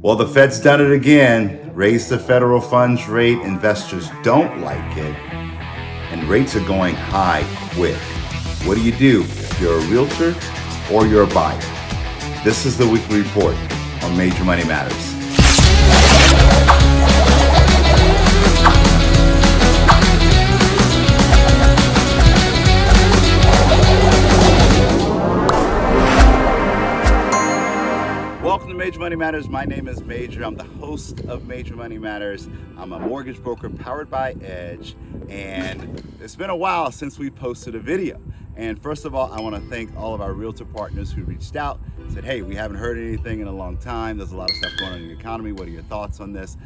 Well, the Fed's done it again. Raised the federal funds rate. Investors don't like it. And rates are going high quick. What do you do if you're a realtor or you're a buyer? This is the weekly report on Major Money Matters. Welcome to Major Money Matters. My name is Major. I'm the host of Major Money Matters. I'm a mortgage broker powered by Edge, and it's been a while since we posted a video. And first of all, I want to thank all of our realtor partners who reached out, said, hey, we haven't heard anything in a long time. There's a lot of stuff going on in the economy. What are your thoughts on this?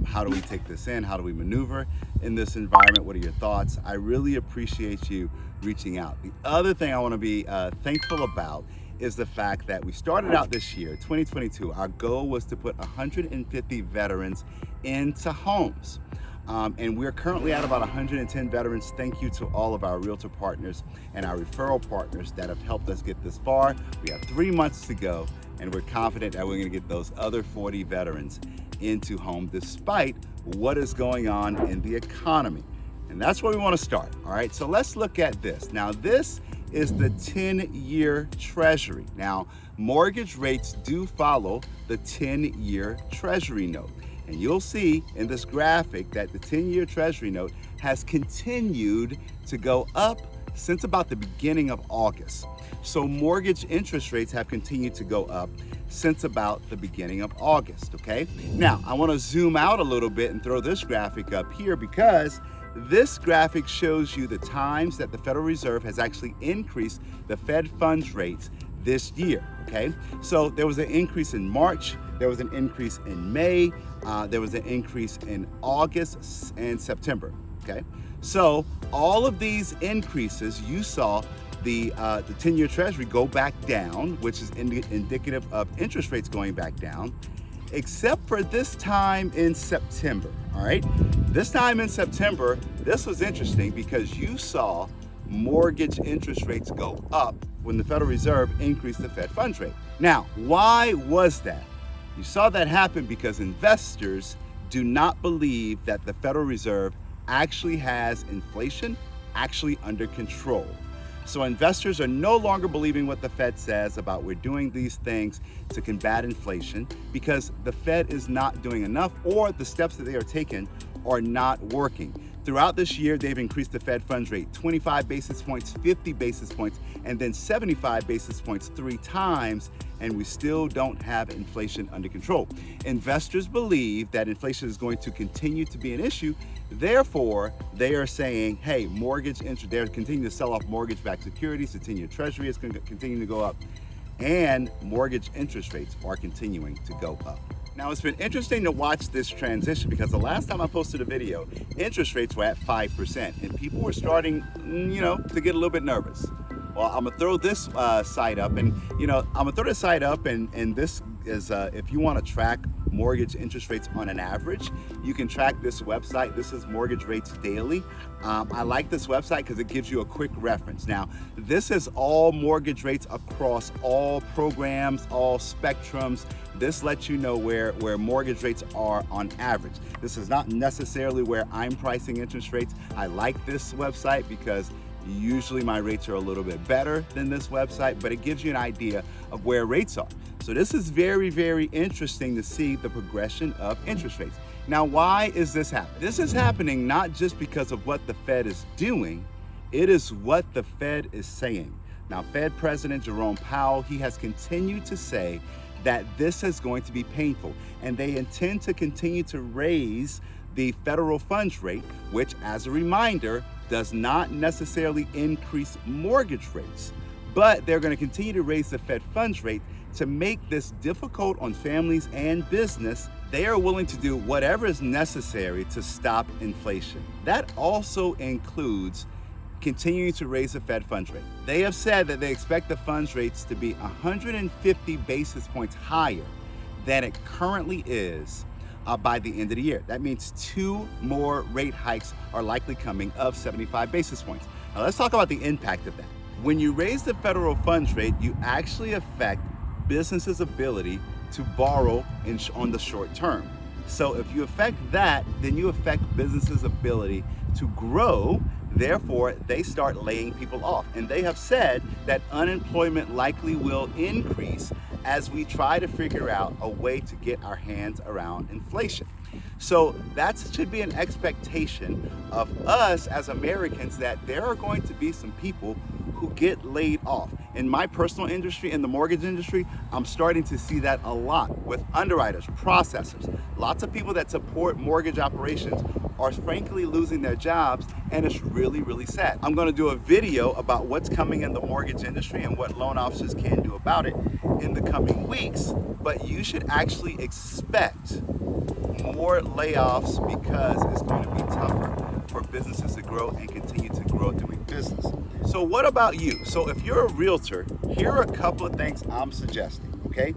How do we take this in? How do we maneuver in this environment? What are your thoughts? I really appreciate you reaching out. The other thing I want to be thankful about is the fact that we started out this year, 2022, our goal was to put 150 veterans into homes. And we're currently at about 110 veterans. Thank you to all of our realtor partners and our referral partners that have helped us get this far. We have 3 months to go, and we're confident that we're gonna get those other 40 veterans into home despite what is going on in the economy. And that's where we wanna start, all right? So let's look at this. Now this is the 10-year Treasury. Now, mortgage rates do follow the 10-year Treasury note. And you'll see in this graphic that the 10-year Treasury note has continued to go up since about the beginning of August. So mortgage interest rates have continued to go up since about the beginning of August, okay? Now, I wanna zoom out a little bit and throw this graphic up here because this graphic shows you the times that the Federal Reserve has actually increased the Fed funds rates this year, okay? So there was an increase in March, there was an increase in May, there was an increase in August and September, okay? So all of these increases, you saw the 10-year Treasury go back down, which is indicative of interest rates going back down, except for this time in September, all right? This time in September, this was interesting because you saw mortgage interest rates go up when the Federal Reserve increased the Fed funds rate. Now, why was that? You saw that happen because investors do not believe that the Federal Reserve actually has inflation actually under control. So investors are no longer believing what the Fed says about we're doing these things to combat inflation because the Fed is not doing enough or the steps that they are taking are not working. Throughout this year, they've increased the Fed funds rate 25 basis points, 50 basis points, and then 75 basis points 3 times, and we still don't have inflation under control. Investors believe that inflation is going to continue to be an issue. Therefore, they are saying, hey, they're continuing to sell off mortgage-backed securities. The 10-year Treasury is going to continue to go up, and mortgage interest rates are continuing to go up. Now, it's been interesting to watch this transition because the last time I posted a video, interest rates were at 5%, and people were starting, to get a little bit nervous. Well, I'm gonna throw this site up, and this is if you want to track mortgage interest rates on an average, you can track this website. This is Mortgage Rates Daily. I like this website because it gives you a quick reference. Now, this is all mortgage rates across all programs, all spectrums. This lets you know where mortgage rates are on average. This is not necessarily where I'm pricing interest rates. I like this website because usually my rates are a little bit better than this website, but it gives you an idea of where rates are. So this is very, very interesting to see the progression of interest rates. Now, why is this happening? This is happening not just because of what the Fed is doing, it is what the Fed is saying. Now, Fed President Jerome Powell, he has continued to say that this is going to be painful, and they intend to continue to raise the federal funds rate, which, as a reminder, does not necessarily increase mortgage rates, but they're going to continue to raise the Fed funds rate to make this difficult on families and business. They are willing to do whatever is necessary to stop inflation. That also includes continuing to raise the Fed funds rate. They have said that they expect the funds rates to be 150 basis points higher than it currently is by the end of the year. That means 2 more rate hikes are likely coming of 75 basis points. Now let's talk about the impact of that. When you raise the federal funds rate, you actually affect businesses' ability to borrow on the short term. So if you affect that, then you affect businesses' ability to grow. Therefore, they start laying people off. And they have said that unemployment likely will increase as we try to figure out a way to get our hands around inflation. So that should be an expectation of us as Americans, that there are going to be some people who get laid off. In my personal industry, in the mortgage industry, I'm starting to see that a lot with underwriters, processors. Lots of people that support mortgage operations are frankly losing their jobs, and it's really, really sad. I'm going to do a video about what's coming in the mortgage industry and what loan officers can do about it in the coming weeks, but you should actually expect more layoffs because it's going to be tougher for businesses to grow and continue to grow doing business. So what about you? So if you're a realtor, here are a couple of things I'm suggesting, okay?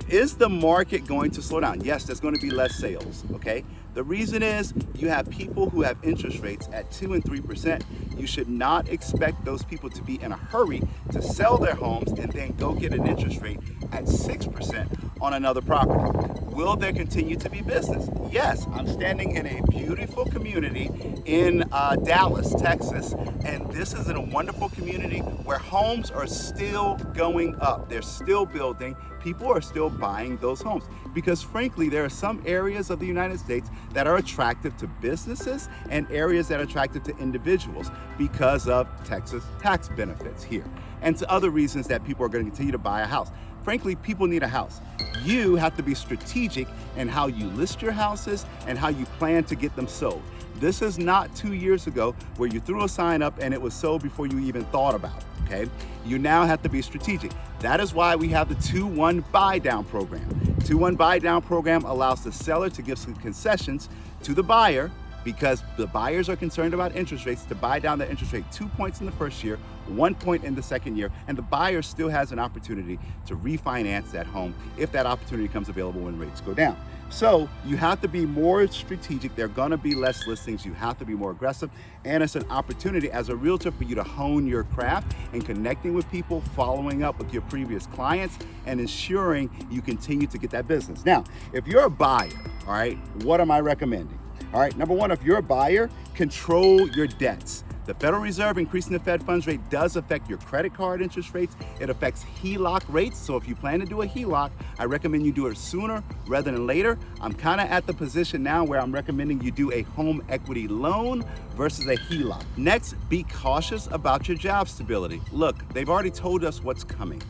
Is the market going to slow down? Yes, there's going to be less sales, okay? The reason is you have people who have interest rates at 2 and 3%. You should not expect those people to be in a hurry to sell their homes and then go get an interest rate at 6% on another property. Will there continue to be business? Yes, I'm standing in a beautiful community in Dallas, Texas, and this is in a wonderful community where homes are still going up. They're still building. People are still buying those homes because frankly, there are some areas of the United States that are attractive to businesses and areas that are attractive to individuals because of Texas tax benefits here and to other reasons that people are going to continue to buy a house. Frankly, people need a house. You have to be strategic in how you list your houses and how you plan to get them sold. This is not 2 years ago where you threw a sign up and it was sold before you even thought about it, okay? You now have to be strategic. That is why we have the 2-1 buy down program. 2-1 buy down program allows the seller to give some concessions to the buyer because the buyers are concerned about interest rates, to buy down the interest rate 2 points in the first year, 1 point in the second year, and the buyer still has an opportunity to refinance that home if that opportunity comes available when rates go down. So you have to be more strategic. There are gonna be less listings. You have to be more aggressive. And it's an opportunity as a realtor for you to hone your craft and connecting with people, following up with your previous clients, and ensuring you continue to get that business. Now, if you're a buyer, all right, what am I recommending? All right, number one, if you're a buyer, control your debts. The Federal Reserve increasing the Fed funds rate does affect your credit card interest rates. It affects HELOC rates. So if you plan to do a HELOC, I recommend you do it sooner rather than later. I'm kind of at the position now where I'm recommending you do a home equity loan versus a HELOC. Next, be cautious about your job stability. Look, they've already told us what's coming.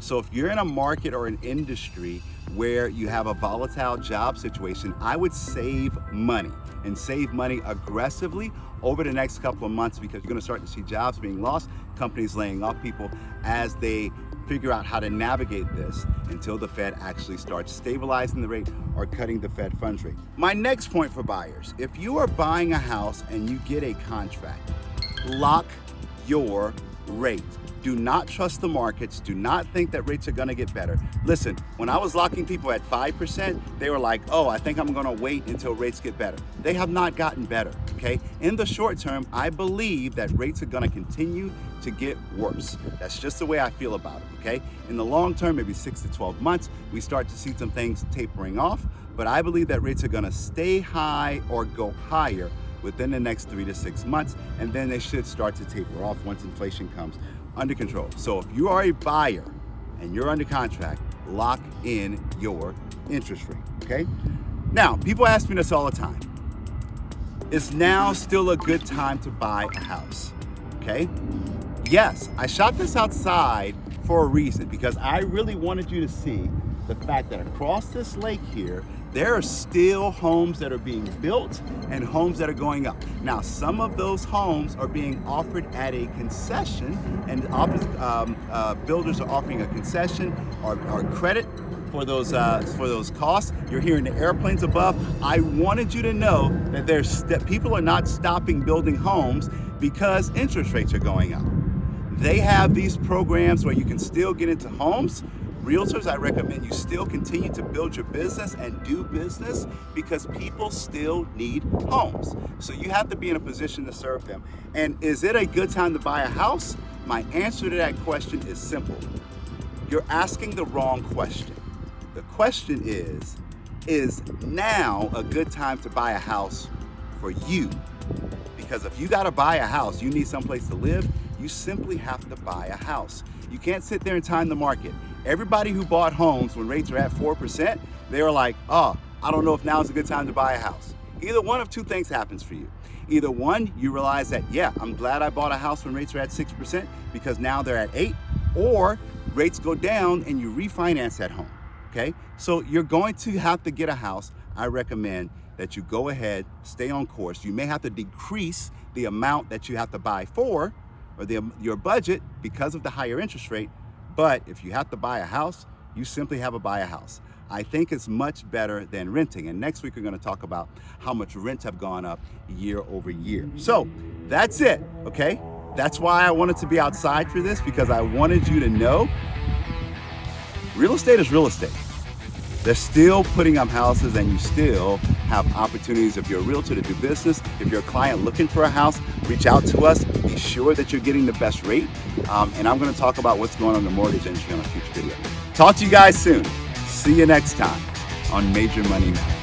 So if you're in a market or an industry where you have a volatile job situation, I would save money and save money aggressively over the next couple of months because you're going to start to see jobs being lost, companies laying off people as they figure out how to navigate this until the Fed actually starts stabilizing the rate or cutting the Fed funds rate. My next point for buyers, if you are buying a house and you get a contract, lock your rate. Do not trust the markets. Do not think that rates are gonna get better. Listen, when I was locking people at 5%, they were like, oh, I think I'm gonna wait until rates get better. They have not gotten better, okay? In the short term, I believe that rates are gonna continue to get worse. That's just the way I feel about it, okay? In the long term, maybe 6 to 12 months, we start to see some things tapering off, but I believe that rates are gonna stay high or go higher within the next 3 to 6 months, and then they should start to taper off once inflation comes under control. So if you are a buyer and you're under contract, lock in your interest rate, okay? Now, people ask me this all the time. Is now still a good time to buy a house, okay? Yes, I shot this outside for a reason because I really wanted you to see the fact that across this lake here, there are still homes that are being built and homes that are going up. Now, some of those homes are being offered at a concession, and builders are offering a concession or credit for those costs. You're hearing the airplanes above. I wanted you to know that people are not stopping building homes because interest rates are going up. They have these programs where you can still get into homes. Realtors, I recommend you still continue to build your business and do business because people still need homes. So you have to be in a position to serve them. And is it a good time to buy a house? My answer to that question is simple. You're asking the wrong question. The question is now a good time to buy a house for you? Because if you got to buy a house, you need someplace to live, you simply have to buy a house. You can't sit there and time the market. Everybody who bought homes when rates are at 4%, they were like, oh, I don't know if now is a good time to buy a house. Either one of two things happens for you. Either one, you realize that, yeah, I'm glad I bought a house when rates are at 6% because now they're at 8%, or rates go down and you refinance that home, okay? So you're going to have to get a house. I recommend that you go ahead, stay on course. You may have to decrease the amount that you have to buy for, or your budget because of the higher interest rate. But if you have to buy a house, you simply have to buy a house. I think it's much better than renting. And next week, we're going to talk about how much rents have gone up year over year. So that's it, okay? That's why I wanted to be outside for this, because I wanted you to know real estate is real estate. They're still putting up houses, and you still have opportunities. If you're a realtor to do business, if you're a client looking for a house, reach out to us. Be sure that you're getting the best rate. And I'm going to talk about what's going on in the mortgage industry on a future video. Talk to you guys soon. See you next time on Major Money Matters.